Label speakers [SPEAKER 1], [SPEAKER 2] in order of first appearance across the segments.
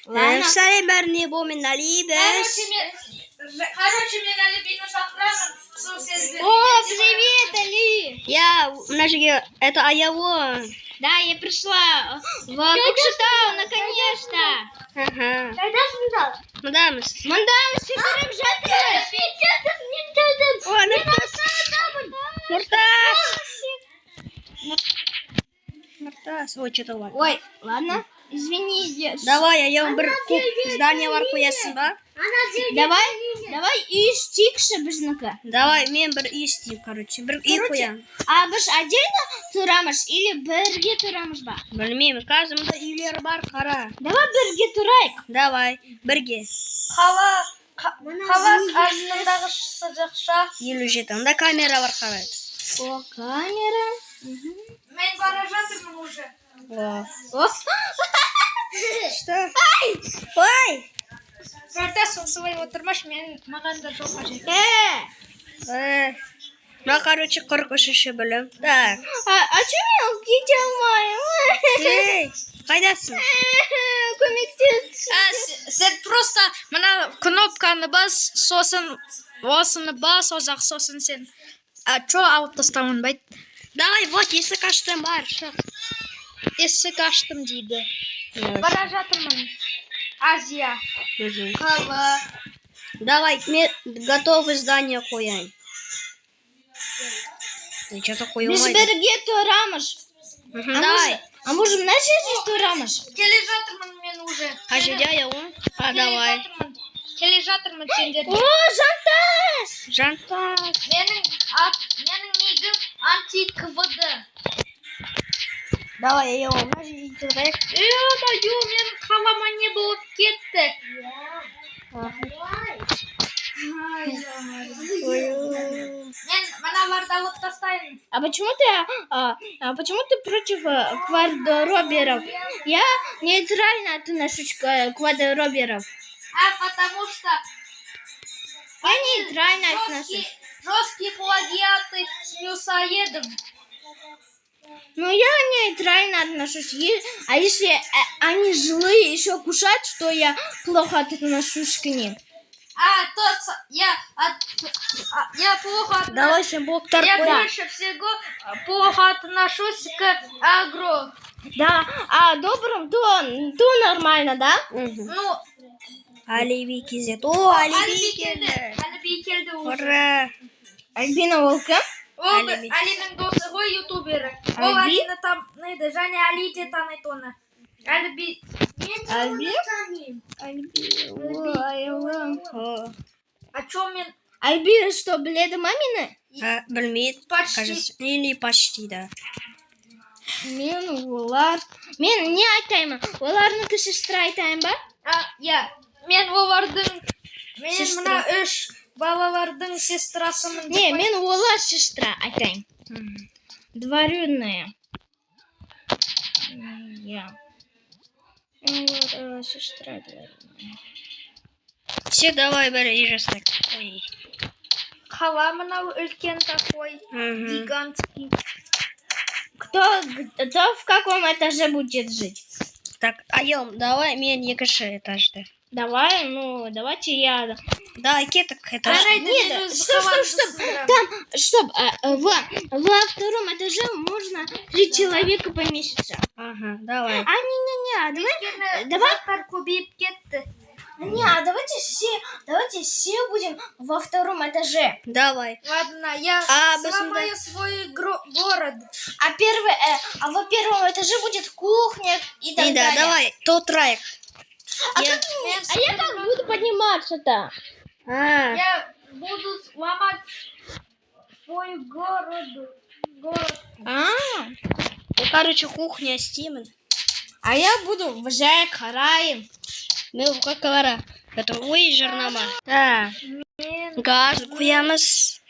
[SPEAKER 1] Ладно.
[SPEAKER 2] Все не будем налибать.
[SPEAKER 3] Короче, мне налепить на шахрану.
[SPEAKER 1] О, привет, Али.
[SPEAKER 2] Это Айаво.
[SPEAKER 1] Да, я пришла в Кокшетау, наконец-то.
[SPEAKER 2] Ага.
[SPEAKER 3] Когда сюда?
[SPEAKER 2] Мадамс.
[SPEAKER 1] Мандамс, фигурим жатырмыш.
[SPEAKER 2] О, Муртас. Ой, что-то ладно.
[SPEAKER 1] Ой, ладно, извини.
[SPEAKER 2] Давай, я вам здание варку ясың ба?
[SPEAKER 1] Давай и стикші біжнікі.
[SPEAKER 2] Давай, мен бір үй істеймін, короче. Бір үй қоямын.
[SPEAKER 1] А біз отдельно тұрамыз или бірге тұрамыз ба?
[SPEAKER 2] Білмеймін, каждымда үйлер бар, қара.
[SPEAKER 1] Давай бірге тұрайық.
[SPEAKER 2] Давай, бірге.
[SPEAKER 3] Қала астындағы сызықша.
[SPEAKER 2] 57. Анда камера бар, қарайды.
[SPEAKER 1] О, камера.
[SPEAKER 3] Мен бара жатырмын уже.
[SPEAKER 2] О. Что? Ой!
[SPEAKER 3] Мартас, солай отырмаш, маған да жол қажет.
[SPEAKER 2] Ну, короче, 43 бөлім. Так.
[SPEAKER 1] А чё мен кете алмаймын?
[SPEAKER 2] Ей, қайдасың?
[SPEAKER 1] Көмектес.
[SPEAKER 3] Сен просто мына кнопканы бас, сосын осыны бас, озақ сосын сен. Чо алып тастауын байт?
[SPEAKER 2] Давай, вот, есік аштым бар. Шық.
[SPEAKER 3] Есік аштым дейді. Бара жатырмын. Азия. Қала.
[SPEAKER 2] Давай, мен готовы здание қояйын. Что-то
[SPEAKER 1] Біз
[SPEAKER 2] қойылмайды.
[SPEAKER 1] бірге тұрамыз.
[SPEAKER 2] Давай.
[SPEAKER 1] А может мына жерде тұрамыз?
[SPEAKER 3] Келе жатырмын мен уже.
[SPEAKER 2] Қажеде аяуым? Давай.
[SPEAKER 3] Келе жатырмын сендерге.
[SPEAKER 1] О, жантас!
[SPEAKER 2] Жантас.
[SPEAKER 3] Менің нигім анти-КВД.
[SPEAKER 2] Давай, аяуым. Мына жерде тұрайық.
[SPEAKER 3] Мен қалама не болып кетті. Мен мыналарды алып тастаймын.
[SPEAKER 1] А почему ты против квадроберов? Я нейтрально отношусь к квадроберов.
[SPEAKER 3] Потому что
[SPEAKER 1] Я нейтрально отношусь.
[SPEAKER 3] жесткие плагиаты с мясоедов.
[SPEAKER 1] Ну, я нейтрально отношусь. А если они злые, еще кушать, то я плохо отношусь к ним.
[SPEAKER 3] Я плохо отношусь.
[SPEAKER 2] Давай, всем блоктар
[SPEAKER 3] Я
[SPEAKER 2] қояйын.
[SPEAKER 3] больше всего плохо отношусь к агро.
[SPEAKER 1] Да, а добрым, то нормально, да?
[SPEAKER 3] Ну,
[SPEAKER 2] Алиби кезет. О, Алиби келді.
[SPEAKER 3] Алиби келді уже.
[SPEAKER 2] Ура.
[SPEAKER 1] Альбина Волка.
[SPEAKER 3] Ол
[SPEAKER 2] Алиби.
[SPEAKER 3] Алидің досы ғой ютубері. Ол
[SPEAKER 1] Али?
[SPEAKER 3] Алині таниды, және Али де таниды оны. Алиби. А чё мен?
[SPEAKER 1] Альбина что, бледа мамина?
[SPEAKER 2] Білмейді.
[SPEAKER 3] Почти.
[SPEAKER 2] Кажется, или почти, да.
[SPEAKER 1] Мен олар. Мен не айтаймын? Оларныкі сестра айтайын ба?
[SPEAKER 3] Мен олардың, мен
[SPEAKER 1] Сестра.
[SPEAKER 3] мына 3 балалардың сестрасымын.
[SPEAKER 1] Не, мен олар сестра айтайын. Двоюродная. Я. Вот, сестра двоюродная.
[SPEAKER 2] Все давай бір ежестік. Ой.
[SPEAKER 3] Қала мынау үлкен такой, гигантский.
[SPEAKER 1] Кто в каком этаже будет жить?
[SPEAKER 2] Так, Айом, давай мен екінші этажды.
[SPEAKER 1] Давай, ну, давайте я...
[SPEAKER 2] Давай, кетік этаж.
[SPEAKER 1] Нет, стоп. Там, стоп, во втором этаже можно 3 человека поместиться.
[SPEAKER 2] Ага, давай.
[SPEAKER 1] Не, давай...
[SPEAKER 3] Заттар көбейіп кетті.
[SPEAKER 1] Не, давайте все будем во втором этаже.
[SPEAKER 2] Давай.
[SPEAKER 3] Ладно, я сломаю свой город.
[SPEAKER 1] Во первом этаже будет кухня и так
[SPEAKER 2] И да,
[SPEAKER 1] далее.
[SPEAKER 2] давай, тот райк.
[SPEAKER 1] А я как буду подниматься-то?
[SPEAKER 3] Я буду сломать свой город.
[SPEAKER 2] Ну, короче, кухня Стимен.
[SPEAKER 1] А я буду в Жайкарае.
[SPEAKER 2] Ну, как говоря, это ой, жернама. Да. Газ куямыз.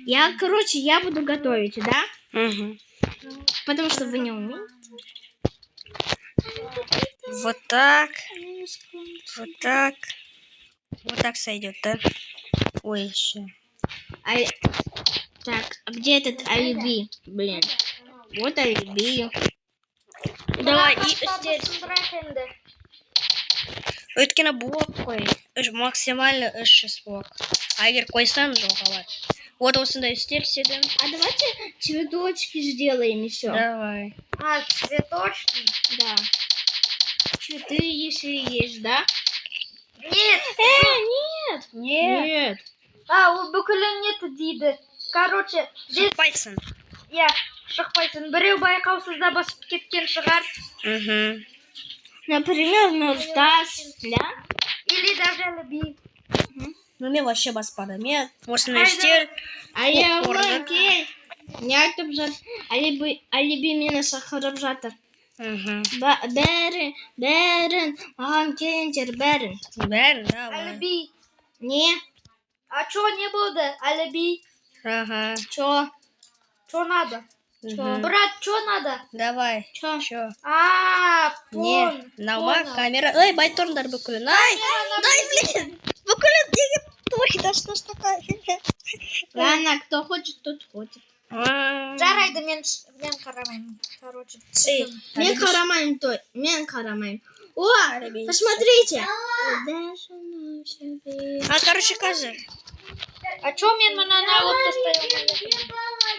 [SPEAKER 1] Я буду готовить, да?
[SPEAKER 2] Угу.
[SPEAKER 1] Потому что вы не умеете.
[SPEAKER 2] Вот так. Вот так. Вот так сойдет, да? Ой, еще.
[SPEAKER 1] Так, а где этот Альби? Блин. Вот алибию.
[SPEAKER 2] Давай, и
[SPEAKER 3] Тастарды
[SPEAKER 2] істер.
[SPEAKER 3] сындырақ енді.
[SPEAKER 2] Өйткені блок қой. Максимально 3 блок. А егер қойсам жоғалады. Вот осындай үстел седім.
[SPEAKER 1] А давайте цветочки сделаем еще.
[SPEAKER 2] Давай.
[SPEAKER 3] А, цветочки?
[SPEAKER 1] Да. Цветы если есть, да?
[SPEAKER 3] Нет.
[SPEAKER 1] Нет.
[SPEAKER 2] Не.
[SPEAKER 1] Нет.
[SPEAKER 3] А, ол бүкілі нетті дейді. Короче, здесь,
[SPEAKER 2] Шықпайсың.
[SPEAKER 3] я, шықпайсың. Біреу байқаусызда басып кеткен шығар.
[SPEAKER 2] Мгм.
[SPEAKER 1] Например, Нуртас, да?
[SPEAKER 3] Или даже Алиби.
[SPEAKER 2] Ну мен вообще баспады. Мен осындай үстел.
[SPEAKER 1] А я
[SPEAKER 2] Орда.
[SPEAKER 1] вон кей. Не айтып жатыр. Алиби мені шақырып жатыр.
[SPEAKER 2] Мгм.
[SPEAKER 1] Бәрін, маған келіңдер, бәрін.
[SPEAKER 2] Бәрін, давай.
[SPEAKER 3] Алиби.
[SPEAKER 1] Не,
[SPEAKER 3] А чё не болды? Алиби.
[SPEAKER 2] Ага.
[SPEAKER 1] чё?
[SPEAKER 3] Чё надо?
[SPEAKER 2] Мгм.
[SPEAKER 3] Брат, чё надо?
[SPEAKER 2] Давай.
[SPEAKER 1] Чё?
[SPEAKER 2] Чё?
[SPEAKER 3] А,
[SPEAKER 2] Не. Наума
[SPEAKER 3] понял.
[SPEAKER 2] камера. Ой, байтұрыңдар бүкілін. Ай, дай, блин. Бүкілін неге точно, что ж такое?
[SPEAKER 1] Ладно, кто хочет, тот хочет.
[SPEAKER 3] Жарайды, мен қарамаймын. Короче,
[SPEAKER 2] Эй,
[SPEAKER 1] Мен қарамайым, мен қарамайым. О,
[SPEAKER 2] Алиби.
[SPEAKER 1] посмотрите.
[SPEAKER 2] А, короче, қазір.
[SPEAKER 3] А чё мен мынаны алып тастаймын?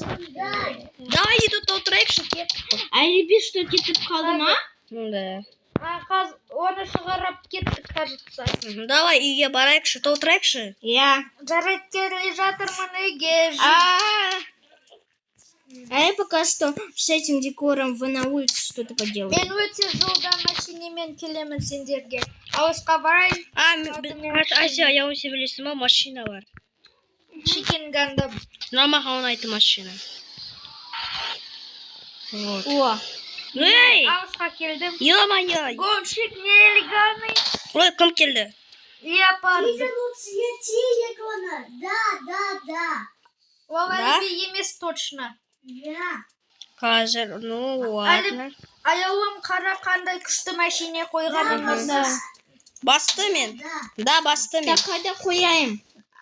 [SPEAKER 2] Давай тут отырайық шеке.
[SPEAKER 1] Алиби что кетіп қалды ма?
[SPEAKER 2] Да.
[SPEAKER 3] А, оны шығарып кеттік, кажется.
[SPEAKER 2] Мгм. Давай үйге барайықшы, отырайықшы.
[SPEAKER 1] Я.
[SPEAKER 3] Жарайды, келе жатырмын үйге.
[SPEAKER 1] А я пока что с этим декором вы на улице что-то поделаю.
[SPEAKER 3] Мен өте жолда машинемен келемін сендерге. Ауысқа барайын,
[SPEAKER 2] Ася, я у себя білесің машина бар.
[SPEAKER 3] Шикенганда.
[SPEAKER 2] Но маған ұнайды машина. Вот.
[SPEAKER 1] О,
[SPEAKER 2] Эй,
[SPEAKER 3] Ауысқа келдім.
[SPEAKER 2] ё-моё.
[SPEAKER 3] Гонщик нелегальный.
[SPEAKER 2] Ой, кім келді?
[SPEAKER 3] Леопард. Ол
[SPEAKER 2] Да?
[SPEAKER 3] Алиби емес точно.
[SPEAKER 2] Қазір, ну ладно.
[SPEAKER 3] Аяулым қара қандай күшті машине қойғанын.
[SPEAKER 1] да.
[SPEAKER 2] Басты мен. Да, басты мен.
[SPEAKER 1] Так, қайда қояйын?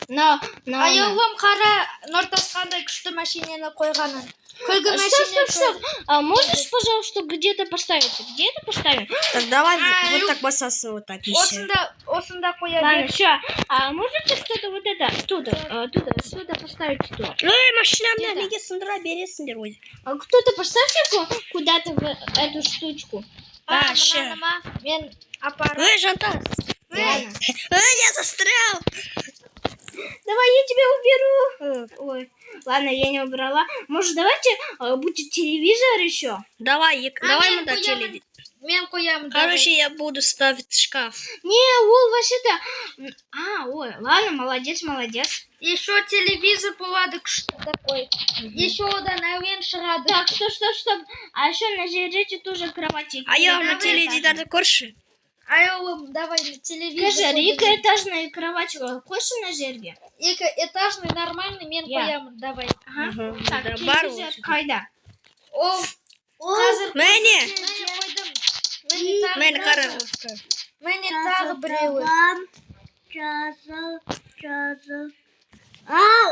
[SPEAKER 1] На.
[SPEAKER 3] Аяулым қара Нұртас қандай күшті машинені қойғанын. Күлгі
[SPEAKER 1] Стоп,
[SPEAKER 3] машине.
[SPEAKER 1] стоп, стоп. А можешь, пожалуйста, где-то поставить? Где-то поставим?
[SPEAKER 2] Так, давай
[SPEAKER 3] А,
[SPEAKER 2] вот
[SPEAKER 3] Люк.
[SPEAKER 2] так басасын, вот так еще.
[SPEAKER 3] Осында қоя
[SPEAKER 1] Ладно,
[SPEAKER 3] бер.
[SPEAKER 1] все. А можете что-то вот это, что-то поставить туда?
[SPEAKER 2] Ой, машинамды
[SPEAKER 1] Где-то.
[SPEAKER 2] неге сындыра бересіңдер ой.
[SPEAKER 1] А кто-то поставьте куда-то в эту штучку.
[SPEAKER 2] А, ща.
[SPEAKER 3] мынаны ма? Мен апарам.
[SPEAKER 2] Ой, Жантас.
[SPEAKER 1] Ладно.
[SPEAKER 2] Ой, я застрял.
[SPEAKER 1] Давай я тебя уберу. Ой, ладно, я не убрала. Может, давайте будет телевизор еще?
[SPEAKER 2] Давай, давай
[SPEAKER 3] мен
[SPEAKER 2] мы до
[SPEAKER 3] қоямын.
[SPEAKER 2] телевизора.
[SPEAKER 3] Мен қоямын.
[SPEAKER 2] Короче, я буду ставить шкаф.
[SPEAKER 1] Не, ол вообще-то... ой, ладно, молодец, молодец.
[SPEAKER 3] Еще телевизор болады күшті такой. Еще одан әуен шығады.
[SPEAKER 1] Так, стоп. А еще на жерете тоже кровати.
[SPEAKER 2] А я на
[SPEAKER 3] давай,
[SPEAKER 2] теледидарды көрші.
[SPEAKER 3] Аяулым, давай на телевизор.
[SPEAKER 1] Скажи, экоэтажная кровать. Хочешь на жерге?
[SPEAKER 3] Этажный нормальный, мен
[SPEAKER 1] Я.
[SPEAKER 3] қоямын. Давай.
[SPEAKER 1] Ага.
[SPEAKER 2] Мгм,
[SPEAKER 1] Так,
[SPEAKER 2] да, бар
[SPEAKER 1] телевизор
[SPEAKER 2] осы.
[SPEAKER 1] қайда?
[SPEAKER 3] Ол қазір
[SPEAKER 2] Мәне.
[SPEAKER 3] қойдым.
[SPEAKER 2] Мен қара.
[SPEAKER 3] Міне тағы біреуі.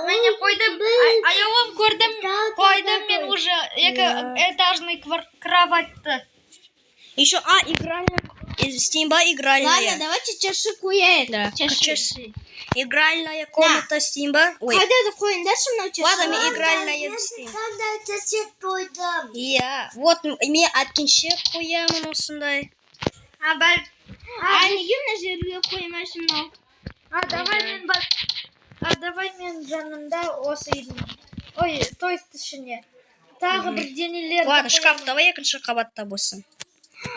[SPEAKER 3] Міне қойдым. Аяулым көрдім. Қойдым мен уже этажный кроватьты.
[SPEAKER 2] Еще, игральная. Из Стимба
[SPEAKER 1] Ладно,
[SPEAKER 2] игральная.
[SPEAKER 1] давайте чаши куяет.
[SPEAKER 2] Да,
[SPEAKER 1] Чаши.
[SPEAKER 2] часы. Игральная комната Стимба. Ой,
[SPEAKER 1] Қайда қойын, дальше мынау чаши.
[SPEAKER 2] ладно, мен игральная Стимба. Иә, вот мен әткенше қоямын осындай.
[SPEAKER 3] А
[SPEAKER 1] неге мына жерге қоймайсың мынау?
[SPEAKER 3] давай мен жанымда осы үйдің. Ой, то есть ішіне. Тағы бір денелер.
[SPEAKER 2] Ладно, шкаф давай екінші қабатта болсын.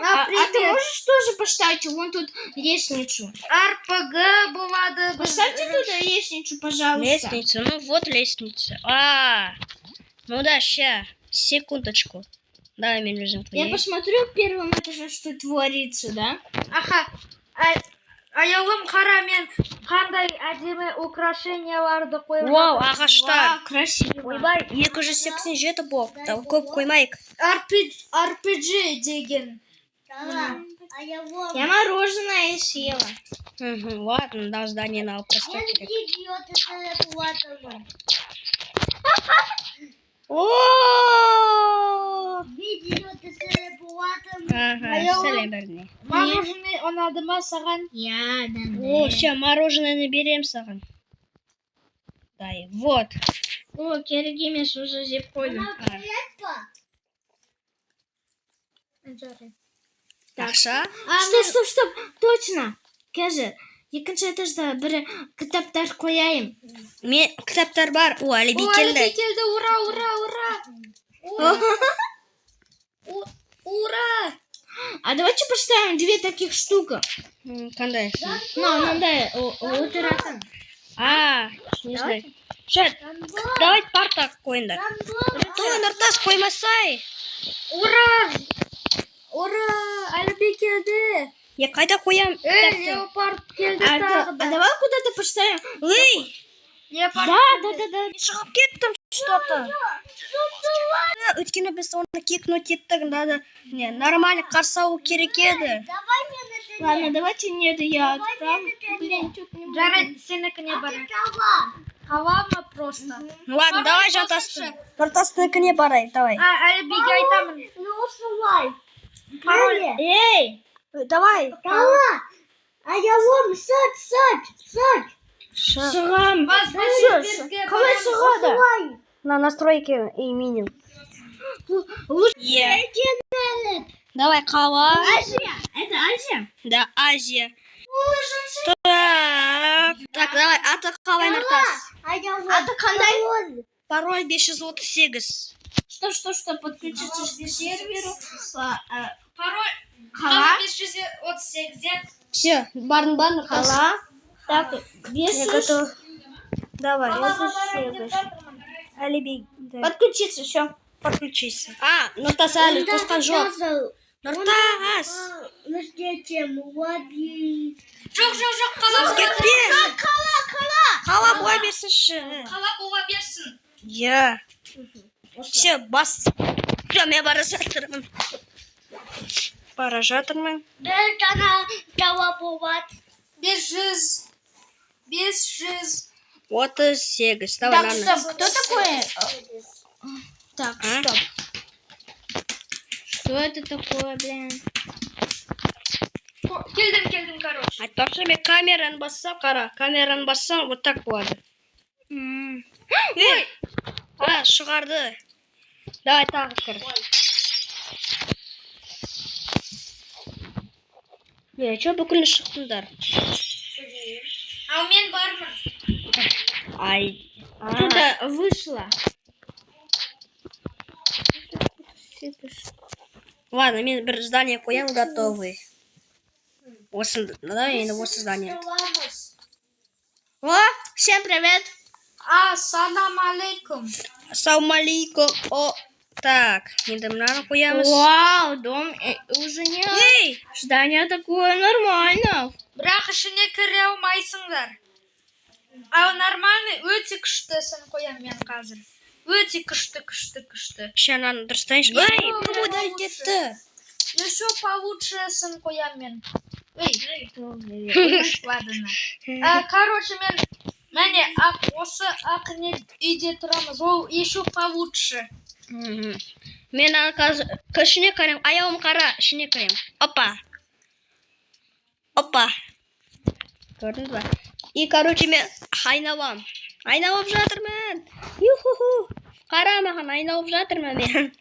[SPEAKER 1] А ты можешь тоже поставить вон тут лестницу?
[SPEAKER 3] РПГ болады.
[SPEAKER 1] Поставьте туда лестницу, пожалуйста.
[SPEAKER 2] Лестница, ну вот лестница. Ну да, ща, секундочку. Давай, мен өзім
[SPEAKER 1] Я
[SPEAKER 2] қояйын.
[SPEAKER 1] посмотрю в первом этаже, что творится, да?
[SPEAKER 3] Аха. Аяулым қара мен қандай әдемі украшенияларды қойып
[SPEAKER 2] Вау,
[SPEAKER 3] жатыр.
[SPEAKER 2] ағаштар.
[SPEAKER 1] Вау, красиво.
[SPEAKER 2] Ойбай, 287 блок. Көп қоймайық.
[SPEAKER 3] RPG деген.
[SPEAKER 1] Я мороженое съела.
[SPEAKER 2] Мгм, ладно, да, здание надо поставить. О!
[SPEAKER 1] Видео түсіріп болатын.
[SPEAKER 2] Ага, сәлем берне.
[SPEAKER 3] Мороженое ұнады ма саған?
[SPEAKER 1] Я,
[SPEAKER 2] О, все, мороженое берем саған. Дай, вот.
[SPEAKER 1] О, керек емес, уже жеп қойдым.
[SPEAKER 2] Ақша?
[SPEAKER 1] Стоп. Точно. Қазір. Екінші этажда бір кітаптар қояйын.
[SPEAKER 2] Мен кітаптар бар. О, Әліби келді.
[SPEAKER 3] келді, ура!
[SPEAKER 1] А давайте поставим 2 таких штуки.
[SPEAKER 2] Қандай?
[SPEAKER 1] Мынандай отыратын.
[SPEAKER 2] Не знаю. Шет, давай парта қойыңдар. Той нұртас қоймасай.
[SPEAKER 3] Ура! Әліби келді.
[SPEAKER 2] Я қайда қоям?
[SPEAKER 3] Леопард келді
[SPEAKER 1] А
[SPEAKER 3] тағы да.
[SPEAKER 1] давай куда-то поставим.
[SPEAKER 2] Эй,
[SPEAKER 3] Леопард.
[SPEAKER 1] Да.
[SPEAKER 2] шығып кеттім что-то. Өйткені біз оны кекнуть еттік. Надо нормально қарсы алу керек еді.
[SPEAKER 1] Ладно, давайте нет, я там. Блин, что-то не могу.
[SPEAKER 3] Жарайды, сенікіне барайық. Хава ма просто?
[SPEAKER 2] Ну ладно, давай жартастыныкіне барайық, давай.
[SPEAKER 3] Әлібиге айтамын. Пароль.
[SPEAKER 1] Эй!
[SPEAKER 2] Давай.
[SPEAKER 1] А я лом, садь. Шығам. Қалай шығады?
[SPEAKER 2] На настройки и меню. Давай, қала.
[SPEAKER 1] Азия. Это Азия?
[SPEAKER 2] Да, Азия. Так, давай, аты қалай нұртас?
[SPEAKER 1] Аты қандай?
[SPEAKER 2] Пароль 538.
[SPEAKER 1] Что, подключиться к серверу?
[SPEAKER 3] Пароль.
[SPEAKER 1] Қала?
[SPEAKER 3] 538.
[SPEAKER 2] Все, барын нұртас.
[SPEAKER 1] Қала? Так, 500.
[SPEAKER 2] Давай. Әліби.
[SPEAKER 1] Подключиться, все.
[SPEAKER 2] Подключись. Нұртас әлі қосқан жоқ. Нұртас!
[SPEAKER 3] Жоқ, қала
[SPEAKER 2] Өзгертпе! Қала бола берсінші.
[SPEAKER 3] Қала бола берсін.
[SPEAKER 2] Я. Все, бас. Все, мен бара жатырмын.
[SPEAKER 1] Бір тана жауап болады.
[SPEAKER 3] 500.
[SPEAKER 2] 38. Давай,
[SPEAKER 1] Так,
[SPEAKER 2] ладно.
[SPEAKER 1] стоп, кто такой? Так, стоп. Что это такое, блин?
[SPEAKER 3] Келдім, короче.
[SPEAKER 2] Айтпақшы, мен камераны бассам, қара. Камераны бассам, вот так болады. Эй! Шығарды. Давай, тағы кір. Че бүкіл шықтыңдар?
[SPEAKER 3] Ал мен бармын.
[SPEAKER 2] Ай.
[SPEAKER 1] Что-то вышло.
[SPEAKER 2] Ладно, мен бір здание қоям, готовый. Осы, да, енді осы здание.
[SPEAKER 1] О, всем привет.
[SPEAKER 3] Ассалам алейкум.
[SPEAKER 2] Ассалаумалейкум. О, так, енді мынаны қоямыз.
[SPEAKER 1] Вау, дом уже не...
[SPEAKER 2] Эй!
[SPEAKER 1] Здание такое нормально.
[SPEAKER 3] Бірақ ішіне кіре алмайсыңдар. Ал нормальный, өте күштісін қоям мен қазір. Өте күшті.
[SPEAKER 2] Сейчас надо дұрыстайыншы. Эй, куда кетті?
[SPEAKER 3] Еще получшесін қоям мен. Эй, ладно. Короче, мәне осы ақне үйде тұрамыз. Ол еще получше.
[SPEAKER 2] Мен қазір ішіне кірем. Аяғым қара, ішіне кірем. Опа. Көрдіңіз ба? И, короче, мен айналып жатырмын. Юху. Қара маған, айналып жатырмын мен.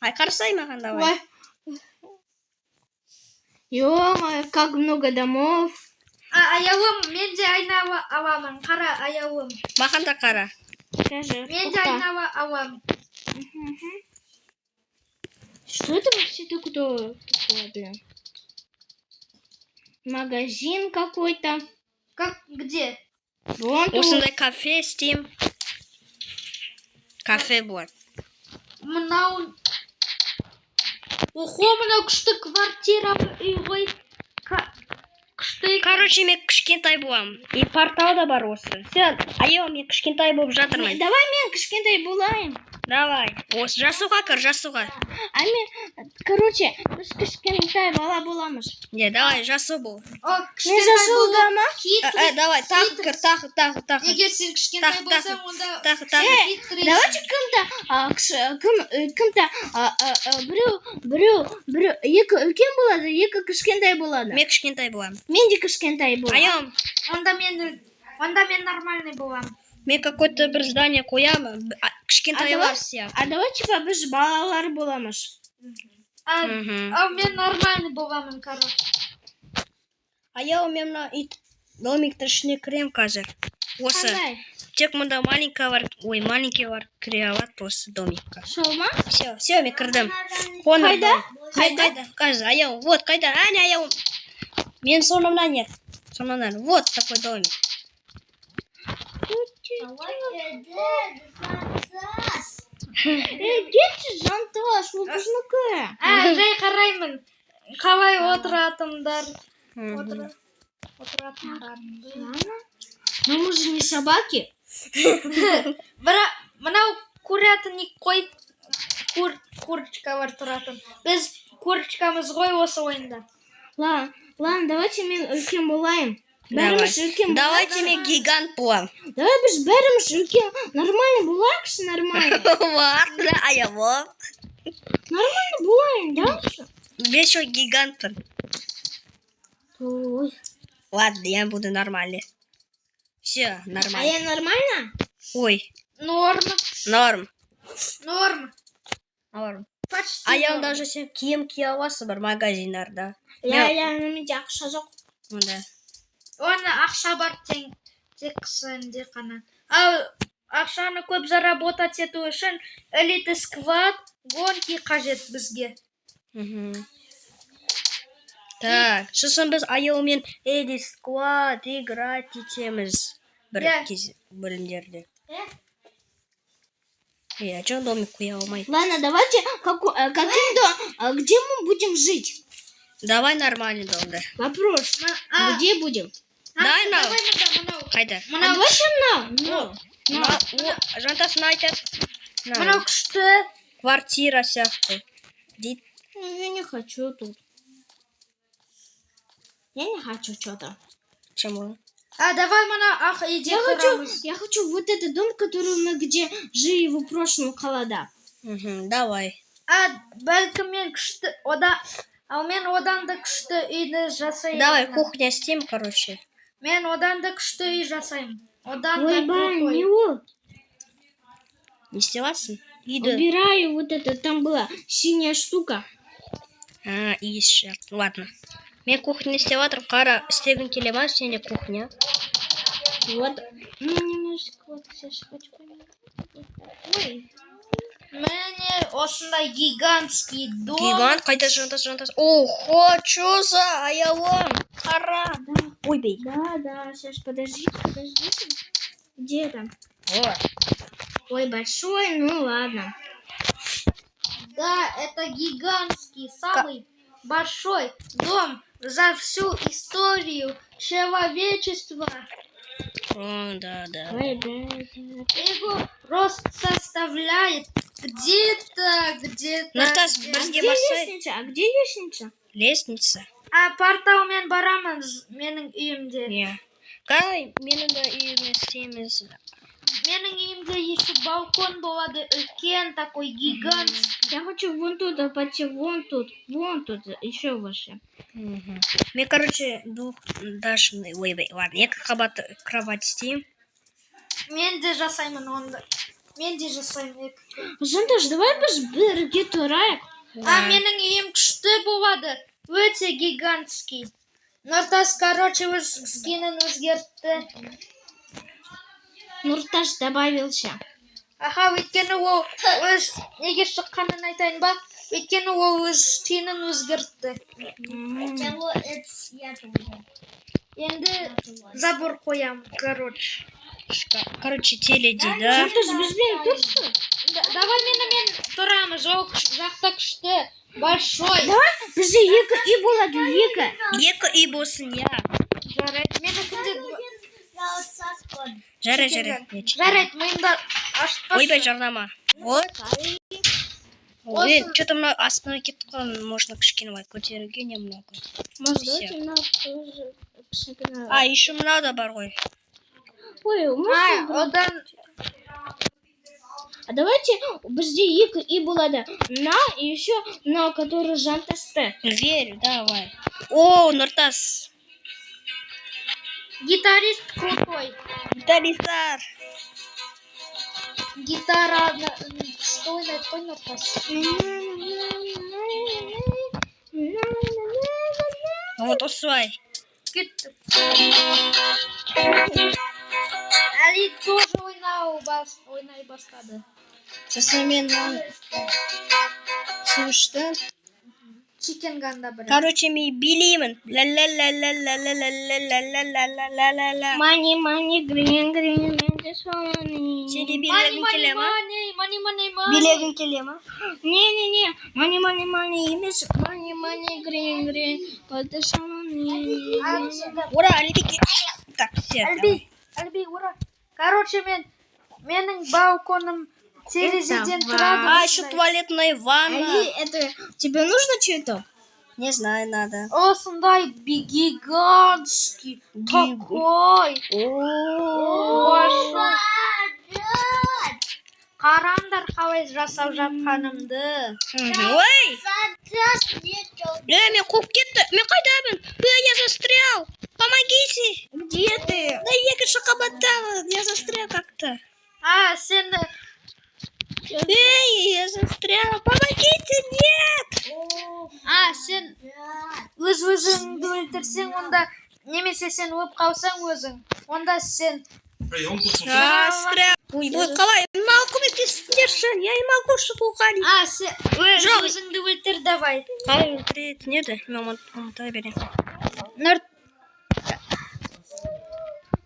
[SPEAKER 2] Ай, қарсай маған, давай.
[SPEAKER 1] Ё-моё, как много домов.
[SPEAKER 3] Аяуым, мен де айнала аламын. Қара аяуым.
[SPEAKER 2] Маған да қара.
[SPEAKER 1] Скажи.
[SPEAKER 3] Мен де айнала аламын.
[SPEAKER 1] Что это вообще такое, блин? Магазин какой-то.
[SPEAKER 3] Где?
[SPEAKER 1] Вон тут.
[SPEAKER 2] Осындай кафе істейм. Кафе болады.
[SPEAKER 3] Мынау. Охо, мынау күшті квартира үй ғой. күшті.
[SPEAKER 2] Короче, мен кішкентай болам. И портал да бар осы. Все, аяу мен кішкентай болып жатырмын.
[SPEAKER 1] Давай мен кішкентай болайын.
[SPEAKER 2] Давай. Осы жасуға кір, жасуға.
[SPEAKER 1] А мен, короче, біз кішкентай бала боламыз.
[SPEAKER 2] Не, давай, жасу бол.
[SPEAKER 3] О,
[SPEAKER 1] Мен
[SPEAKER 3] кішкентай
[SPEAKER 1] жасылда ма?
[SPEAKER 2] Давай, тағы кір, тағы.
[SPEAKER 3] Егер сен кішкентай
[SPEAKER 2] Тағы,
[SPEAKER 3] болсаң, онда
[SPEAKER 2] Тағы.
[SPEAKER 1] Давайте кімді, біреу, екі үлкен болады, екі кішкентай болады.
[SPEAKER 2] Мен кішкентай болам.
[SPEAKER 1] Мен де кішкентай боламын.
[SPEAKER 2] Аяу,
[SPEAKER 3] онда мен нормальный боламын.
[SPEAKER 2] мен какой-то бір здание қоямын. Кішкентайлар сияқты.
[SPEAKER 1] А давай типа біз балалар боламыз.
[SPEAKER 3] А
[SPEAKER 2] Мгм.
[SPEAKER 3] мен нормальный боламын, короче.
[SPEAKER 2] Аяу, мен мына ит домиктің ішіне кірем қазір. Осы.
[SPEAKER 1] Қандай?
[SPEAKER 2] Тек мұнда маленький бар кіре алады осы домикқа.
[SPEAKER 1] Сол ма?
[SPEAKER 2] Все, мен кірдім.
[SPEAKER 1] Қайда?
[SPEAKER 2] Қайда? Қазір, аяу, вот, қайда? Әне, аяу. Мен соңымнан нет. Соңымнан. Вот такой домик.
[SPEAKER 1] Кетші жанташ, ол біздікі.
[SPEAKER 3] Жай қараймын. Қалай отыратындар. Отыратындар.
[SPEAKER 1] Но мы же не собаки.
[SPEAKER 3] Бірақ мынау курятник қой. Курочкалар тұратын. Біз курочкамыз ғой осы ойында.
[SPEAKER 1] Ладно, давайте мен үлкен болайын. Бәріміз үлкен
[SPEAKER 2] Давайте мен гигант болам.
[SPEAKER 1] Давай біз бәріміз үлкен. Нормально болайықшы, нормально.
[SPEAKER 2] Ладно, аяу.
[SPEAKER 1] Нормально болайын, да?
[SPEAKER 2] Мен еще гигантпын.
[SPEAKER 1] Ой.
[SPEAKER 2] Ладно, я буду нормальный. Все,
[SPEAKER 1] А
[SPEAKER 2] нормально.
[SPEAKER 1] я нормально?
[SPEAKER 2] Ой,
[SPEAKER 3] Норм.
[SPEAKER 2] норм.
[SPEAKER 3] Почти.
[SPEAKER 2] Аяу даже сен киім кие аласың бір магазиндарда.
[SPEAKER 1] Я менде ақша жоқ.
[SPEAKER 2] Да.
[SPEAKER 3] Оны ақша бар тек қысында қана. Ал ақшаны көп заработать ету үшін элита сквад гонки қажет бізге.
[SPEAKER 2] Мгм. Так, сосын біз аяумен Эди Сквад играть етеміз. Бір бөлімдерде. А чё домик қоя алмай?
[SPEAKER 1] Ладно, давайте где мы будем жить?
[SPEAKER 2] Давай нормальный домда.
[SPEAKER 1] Вопрос. Где будем?
[SPEAKER 2] Давай мынау.
[SPEAKER 3] Давай мынау.
[SPEAKER 2] Қайда?
[SPEAKER 1] А давайте мынау.
[SPEAKER 2] Жантасын айтып.
[SPEAKER 3] Мынау күшті.
[SPEAKER 2] Квартира сияқты. Дейді.
[SPEAKER 1] Я не хочу тут. Я не хочу что-то.
[SPEAKER 2] Чему?
[SPEAKER 3] Давай мына ақ үйде тұрамыз.
[SPEAKER 1] Я хочу вот этот дом, который мы где жили в прошлом холода.
[SPEAKER 2] Давай.
[SPEAKER 3] Бәлкім мен күшті мен одан да күшті үйді жасаймын.
[SPEAKER 2] Давай, кухня істеймін, короче.
[SPEAKER 3] Мен одан да күшті үй жасаймын. Одан да
[SPEAKER 1] Ой,
[SPEAKER 3] крутой.
[SPEAKER 1] не вот.
[SPEAKER 2] Не істеватсың? Үйді.
[SPEAKER 1] Убираю вот это, там была синяя штука.
[SPEAKER 2] Иіс шығады. Ладно. Мен кухня істеватырмын, қара істегің келе ма сене кухня?
[SPEAKER 1] Вот. Ну, немножко вот сейчас хочу поменять. Ой.
[SPEAKER 3] Міне осындай гигантский дом.
[SPEAKER 2] Гигант, қайда жантас. Охо, чё за аяуым? Қара. Ой, бей.
[SPEAKER 1] Да, сейчас подождите. Где там?
[SPEAKER 2] Вот.
[SPEAKER 1] Ой, большой, ну ладно.
[SPEAKER 3] Да, это гигантский, самый большой дом за всю историю человечества.
[SPEAKER 2] О, да.
[SPEAKER 1] Ой,
[SPEAKER 3] Его рост составляет где-то...
[SPEAKER 2] Нұртас,
[SPEAKER 1] А
[SPEAKER 2] бізге
[SPEAKER 1] где
[SPEAKER 2] басай.
[SPEAKER 1] лестница? А где лестница?
[SPEAKER 2] Лестница.
[SPEAKER 3] Порталмен барамын менің үйімде.
[SPEAKER 2] Не. Қалай, менің де үйіме істейміз.
[SPEAKER 3] Менің үйімде еще балкон болады, үлкен такой гигантский.
[SPEAKER 1] Я хочу вон тут, а пойти вон тут, еще выше.
[SPEAKER 2] Мен, короче, двухэтажный, ладно, екі қабатты кровать істеймін.
[SPEAKER 3] Мен де жасаймын онда. Мен де жасаймын.
[SPEAKER 1] Жанташ, давай біз бірге тұрайық.
[SPEAKER 3] Менің үйім күшті болады, өте гигантский. Нұртас, короче, өз скинін өзгертті.
[SPEAKER 1] Нұрташ добавился.
[SPEAKER 3] Өйткені ол өз неге шыққанын айтайын ба? Өйткені ол өз скинін өзгертті. Енді забор қоям, короче.
[SPEAKER 2] Короче, теледи, да?
[SPEAKER 1] Жанташ, бізбен тұршы.
[SPEAKER 3] Давай мен тұрамыз, ол жақта күшті, большой.
[SPEAKER 1] Давай, бізде екі үй болады, екі.
[SPEAKER 2] Екі үй болсын, я.
[SPEAKER 3] Менікінде
[SPEAKER 2] Жарайды.
[SPEAKER 3] жарайды, миымда ашытпашы.
[SPEAKER 2] Ойбай, жарнама. Вот. Ой, что-то мына астына кетіп қалған. Можно кішкене көтеруге немного.
[SPEAKER 1] Может,
[SPEAKER 2] Всё.
[SPEAKER 1] давайте на тоже кішкене.
[SPEAKER 2] А, еще мынау да бар ғой.
[SPEAKER 1] Ой, можно.
[SPEAKER 3] Одан
[SPEAKER 1] А давайте бізде екі и болады. На и еще на, который жантасты.
[SPEAKER 2] Верю, давай. О, Нұртас.
[SPEAKER 3] гитарист крутой.
[SPEAKER 2] Гитаристар.
[SPEAKER 3] Гитара что ойнайды ғой Нұртас.
[SPEAKER 2] Вот осылай.
[SPEAKER 3] Кетті. Әли тоже ойнай бастады.
[SPEAKER 2] Сосын мен слушты.
[SPEAKER 3] Чикен ганда бір.
[SPEAKER 2] Короче, мен билеймін. Ла-ла-ла-ла-ла-ла-ла-ла-ла-ла-ла-ла-ла.
[SPEAKER 1] Мани, грин, менде солони.
[SPEAKER 2] Сені билегің келе ма?
[SPEAKER 3] Мани.
[SPEAKER 2] Билегің келе ма?
[SPEAKER 1] Не. Мани емес. Мани, грин. Это солони.
[SPEAKER 2] Ура, Алибеке. Так, все.
[SPEAKER 3] Әлби, ура. Короче, менің балконым терезеден тұрады.
[SPEAKER 2] А, еще туалетная ванна.
[SPEAKER 1] Али, это тебе нужно что-то?
[SPEAKER 2] Не знаю, надо.
[SPEAKER 3] Осындай гигантский. Такой. Большой. Қараңдар қалай жасап жатқанымды.
[SPEAKER 2] Ой! Мен қуып кетті. Мен қайдамын? Я застрял. Помогите.
[SPEAKER 1] Где ты?
[SPEAKER 2] Да екінші қабаттамын. Я застрял как-то.
[SPEAKER 3] Сен
[SPEAKER 2] Эй, я застрял. Помогите, нет.
[SPEAKER 3] сен өзіңді өлтірсең, онда немесе сен өліп қалсаң өзің, онда сен
[SPEAKER 2] Застрял. Ой, қалай? Маған көмектесіңдерші. Я не могу уходить.
[SPEAKER 3] сен
[SPEAKER 2] Жоқ.
[SPEAKER 3] өзіңді өлтір, давай.
[SPEAKER 2] Қалай өлтіреді? Неді? Мен ұмыта беремін.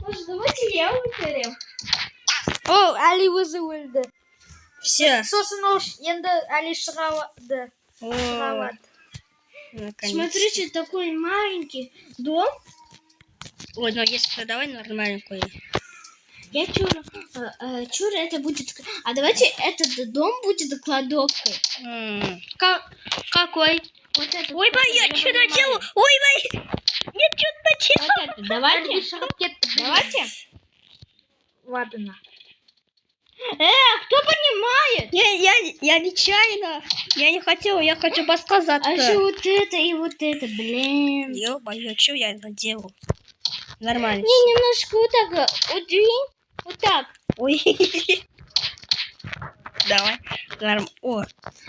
[SPEAKER 1] Может, давайте я утерем.
[SPEAKER 3] Әли өзі өлді.
[SPEAKER 2] Все.
[SPEAKER 3] Сосын ол енді Әли шығады.
[SPEAKER 1] Смотрите, такой маленький дом.
[SPEAKER 2] Ой, ну если давай нормально кое.
[SPEAKER 1] Я чур, это будет... А давайте этот дом будет кладовкой.
[SPEAKER 3] Какой?
[SPEAKER 1] Вот это.
[SPEAKER 2] Ой, я что наделал? Ой, я что-то наделал.
[SPEAKER 1] Вот это. Давайте.
[SPEAKER 3] Әли шығып кетті.
[SPEAKER 1] Давайте.
[SPEAKER 3] Ладно.
[SPEAKER 1] Кто понимает?
[SPEAKER 2] Я нечаянно. Я не хотела, я хочу подсказать.
[SPEAKER 1] А еще вот это и вот это, блин.
[SPEAKER 2] Ё-моё, что я наделал? Нормально.
[SPEAKER 1] Не, немножко вот так, удвинь. Вот так.
[SPEAKER 2] Ой. Давай. О,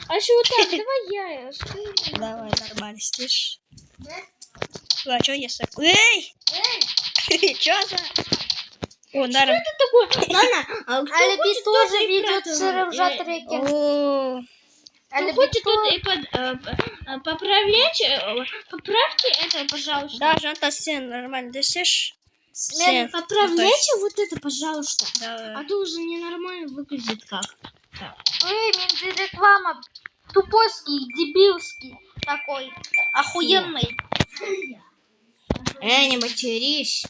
[SPEAKER 1] А еще вот так, давай я.
[SPEAKER 2] давай, нормально стишь. А что если... Эй! Что за... О, нормально.
[SPEAKER 1] Это такое? Ладно, а кто
[SPEAKER 3] Әліби
[SPEAKER 1] хочет
[SPEAKER 3] тоже
[SPEAKER 1] играть
[SPEAKER 3] видео
[SPEAKER 1] в-
[SPEAKER 3] түсіріп жатыр екен.
[SPEAKER 2] О,
[SPEAKER 1] Кто хочет тут и поправьте это, пожалуйста.
[SPEAKER 2] да, Жанта, сен нормально дышишь?
[SPEAKER 3] Мен
[SPEAKER 1] Поправляйте вот это, пожалуйста.
[SPEAKER 2] Давай.
[SPEAKER 1] А то уже ненормально выглядит как.
[SPEAKER 3] менде реклама тупойский, дебилский такой, охуенный.
[SPEAKER 1] Не матерись.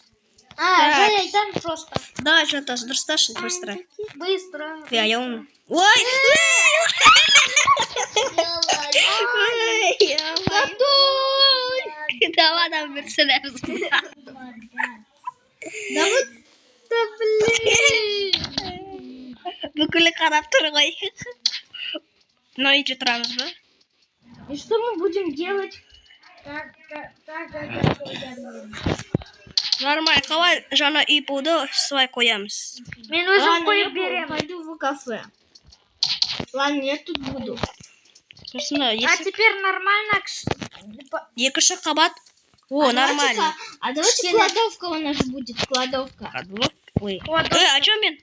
[SPEAKER 3] Жай айтам просто.
[SPEAKER 2] Да, Жанта, дұрысташы, быстро.
[SPEAKER 3] Быстро.
[SPEAKER 2] Я умный. Ой! Давай, нам мерседес.
[SPEAKER 1] Да вот, да блин.
[SPEAKER 2] Бүкілі қарап тұр ғой. Ну, и что, трамыз ба?
[SPEAKER 1] И что мы будем делать?
[SPEAKER 2] Нормально, қалай жаңа үй болды, солай қоямыз.
[SPEAKER 3] Мен өзім
[SPEAKER 1] Ладно, я
[SPEAKER 3] қойып берем.
[SPEAKER 1] пойду в кафе. Ладно, я тут буду.
[SPEAKER 2] Осында,
[SPEAKER 3] А теперь нормально.
[SPEAKER 2] екінші қабат. О, нормально.
[SPEAKER 1] А давайте кладовка у нас будет, кладовка.
[SPEAKER 2] Ой. А чё мен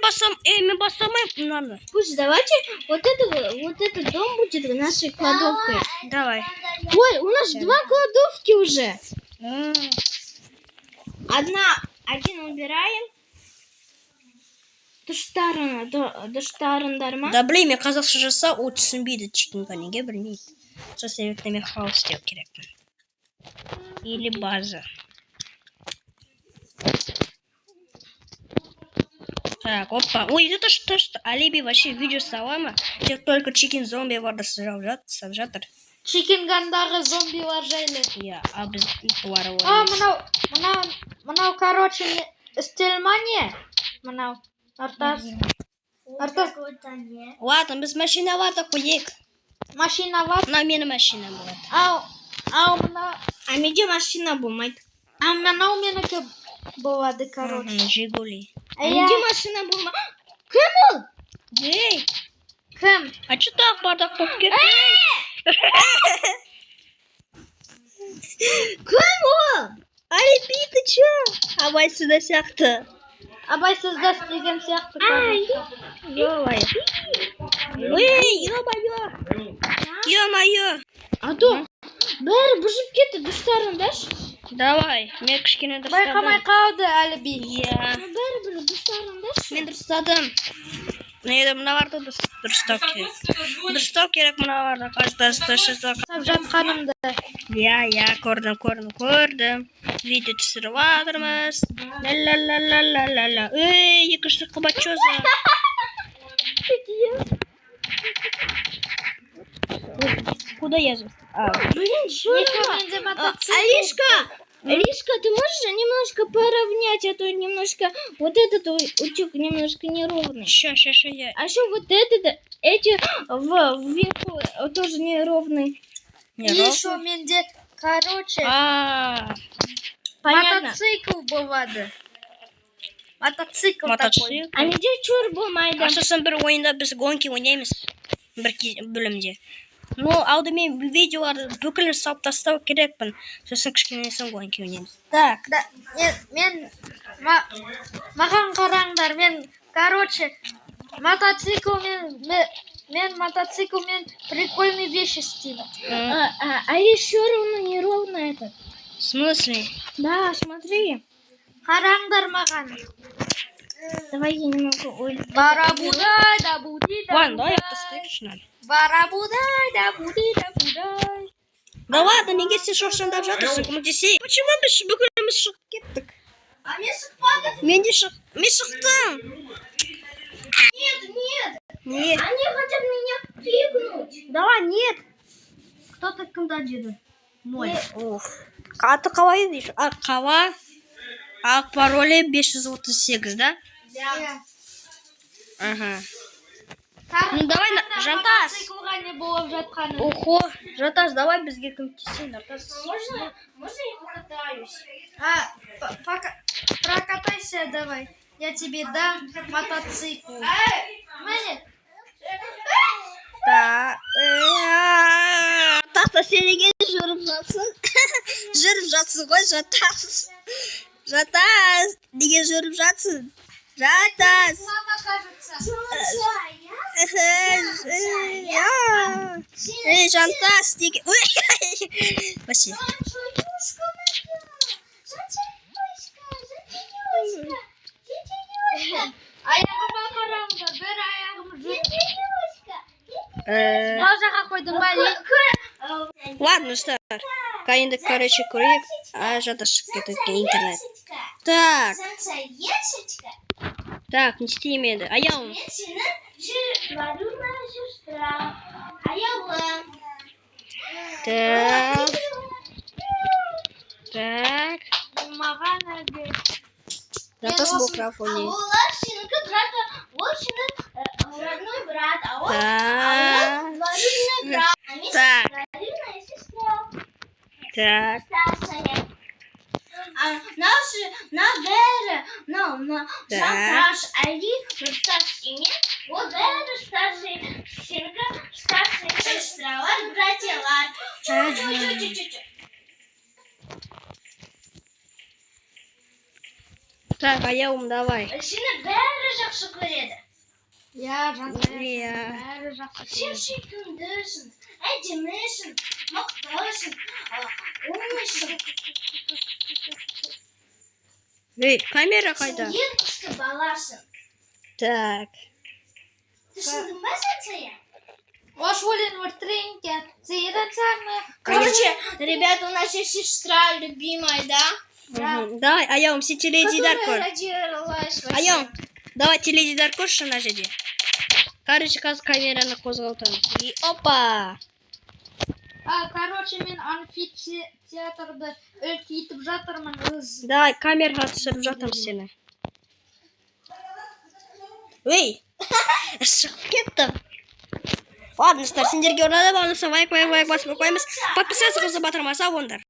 [SPEAKER 2] басам? Мен басамайым мынаны.
[SPEAKER 1] Пусть давайте вот этот дом будет нашей кладовкой.
[SPEAKER 2] Давай.
[SPEAKER 1] Ой, у нас два кладовки уже. Один убираем. Дұштарындар ма?
[SPEAKER 2] Да блин, мен қазақша жаса, о түсінбейді чекинга, неге білмейді. Сол себептен мен хаос істеу керекпін. Или база. Так, опа. Ой, это что? Алиби вообще видео салама. Тек только чикен зомби варда сажатыр.
[SPEAKER 3] Чикингандағы зомбилар жайлы.
[SPEAKER 2] Я, а біз бұлары
[SPEAKER 3] А,
[SPEAKER 2] ойнайыз.
[SPEAKER 3] мынау, короче, стель ма не? Мынау, Артас.
[SPEAKER 2] Ладно, біз машиналарды қойық.
[SPEAKER 3] Машина бар.
[SPEAKER 2] Мына менің машинам болады.
[SPEAKER 3] Ау, мынау.
[SPEAKER 1] А менде машина болмайды.
[SPEAKER 3] А мынау менікі болады, короче.
[SPEAKER 2] Жигули.
[SPEAKER 1] Менде машина болмайды. Кім ол?
[SPEAKER 2] Ей,
[SPEAKER 3] Кім?
[SPEAKER 2] а че так бардақ болып кетті?
[SPEAKER 1] Кім ол?
[SPEAKER 2] Алиби, ты чё? Абай сюда сияқты.
[SPEAKER 3] Абайсызда істеген сияқты.
[SPEAKER 2] Ё-моё. Ой, ё-моё. Ё-моё.
[SPEAKER 1] А то бәрі бұзып кетті дұрыстарыңдашы.
[SPEAKER 2] Давай, мен кішкене
[SPEAKER 3] Байқамай
[SPEAKER 2] дұрыстадым.
[SPEAKER 3] қалды әліби.
[SPEAKER 2] Иә,
[SPEAKER 1] Бәрі дұрыстарыңдашы.
[SPEAKER 2] мен дұрыстадым. Енді мыналарды дұрыстау керек. Дұрыстау керек мыналарды. Қазір
[SPEAKER 3] Жатқанымды.
[SPEAKER 2] Иә, көрдім. Видео түсіріп жатырмыз. Ла-ла-ла-ла-ла-ла. Ей, екінші қабатчоза. Куда я же?
[SPEAKER 1] Блин, что
[SPEAKER 3] Ничего, менде мотоцикл.
[SPEAKER 1] Алишка, ты можешь немножко поровнять, а то немножко вот этот утюг немножко неровный.
[SPEAKER 2] Ща, я.
[SPEAKER 1] А еще вот эти вверху тоже неровный.
[SPEAKER 3] Еще менде, короче,
[SPEAKER 1] Понятно.
[SPEAKER 3] мотоцикл болады. Мотоцикл такой.
[SPEAKER 2] Мотоцикл.
[SPEAKER 1] А неде чур болмайды.
[SPEAKER 2] Сосын бір ойында біз гонки ойнаймыз. Бір бөлімде. Ну, алдымен видеоларды бүкілін салып тастау керекпін. Сосын кішкенесін гонки ойнаймыз. Так.
[SPEAKER 3] Маған қараңдар, мен, короче, мотоциклмен прикольные вещи стилю.
[SPEAKER 1] А еще ровно неровно этот.
[SPEAKER 2] В смысле?
[SPEAKER 1] Да, смотри.
[SPEAKER 3] Қараңдар маған.
[SPEAKER 1] Давай я немного
[SPEAKER 3] Барабудай, да буди, да
[SPEAKER 2] Ладно, давай я
[SPEAKER 3] будай.
[SPEAKER 2] поставишь надо.
[SPEAKER 3] Барабудай, да буди, да будай.
[SPEAKER 2] Да ладно, неге сен шошаңдап жатырсың, көмектесейін. Почему біз бүкіліміз шығып кеттік?
[SPEAKER 3] А мен шықпадым.
[SPEAKER 2] Мен шықтым.
[SPEAKER 1] Нет.
[SPEAKER 2] Нет.
[SPEAKER 1] Они хотят меня пикнуть.
[SPEAKER 2] Давай, нет.
[SPEAKER 3] Кто-то кімда деді?
[SPEAKER 2] Мой. Аты қалай дейші? Қала. Паролі 538, да?
[SPEAKER 3] Да.
[SPEAKER 2] Ага. Ну давай, Жантас.
[SPEAKER 3] Мотоциклға не болып жатқаны.
[SPEAKER 2] Охо, Жантас, давай бізге көмектесейін, Жантас.
[SPEAKER 1] Можно я покатаюсь?
[SPEAKER 3] Прокатайся давай. Я тебе дам мотоцикл. Мені.
[SPEAKER 2] Так. Жантас, сен неге жүріп жатсың? Жүріп жатсың ғой, Жантас. Жантас, неге жүріп жатсың? Жантас.
[SPEAKER 3] Мама, кажется.
[SPEAKER 2] Эй, Жантас, неге... Вообще.
[SPEAKER 3] Аяғыма қараңдар, бір аяғым жүр. Мына жаққа қойдың ба, не?
[SPEAKER 2] Ладно, Стар. Енді, короче, көрейік. Жантас шығып кеткен интернет. Так. Так, не істеймін енді. Аяғым.
[SPEAKER 1] Мен сені двоюродная сестра. А я Лэм.
[SPEAKER 2] Так.
[SPEAKER 3] Маған әлде.
[SPEAKER 2] Жантас микрофоне.
[SPEAKER 1] Олар сенікі брата, ол сенің родной брат, а он
[SPEAKER 2] Так.
[SPEAKER 1] двоюродный брат. А мен
[SPEAKER 2] Так.
[SPEAKER 1] двоюродная сестра.
[SPEAKER 2] Так.
[SPEAKER 1] Старшая. А на Жанташ Али, старший нет. Вот это старший сенька, старшая сестра. Вот братья Лар. Чу-чу-чу-чу-чу.
[SPEAKER 2] Так, аяғым, давай.
[SPEAKER 1] Сені бәрі жақсы көреді.
[SPEAKER 3] Я Жантас.
[SPEAKER 2] Иә.
[SPEAKER 3] Бәрі жақсы
[SPEAKER 1] Сен
[SPEAKER 3] көреді.
[SPEAKER 1] сүйкімдісің, әдемісің, мақтасың, умысың.
[SPEAKER 2] Эй, камера қайда?
[SPEAKER 1] Сен ең күшті баласың.
[SPEAKER 2] Так.
[SPEAKER 1] Түсіндің ба сен Сая?
[SPEAKER 3] Вашолин вартринке. Зейрен сәңі.
[SPEAKER 1] Короче, ребята, у нас есть сестра любимая, да?
[SPEAKER 2] Давай, аяғым, сен теледидар
[SPEAKER 1] Которая
[SPEAKER 2] көр.
[SPEAKER 1] родилась вообще.
[SPEAKER 2] Аяғым, Давай теледидар көрші ана жерде. Короче, қазір камераны қозғалтамыз. И опа!
[SPEAKER 3] Короче, мен амфитеатрды үлкейтіп жатырмын өз.
[SPEAKER 2] Давай, камераға түсіріп жатырмыз сені. Эй! Шығып кеттім. Ладно, сендерге орнады болса лайк басып қоймыз. Подписаться қылса батырмаса ондар.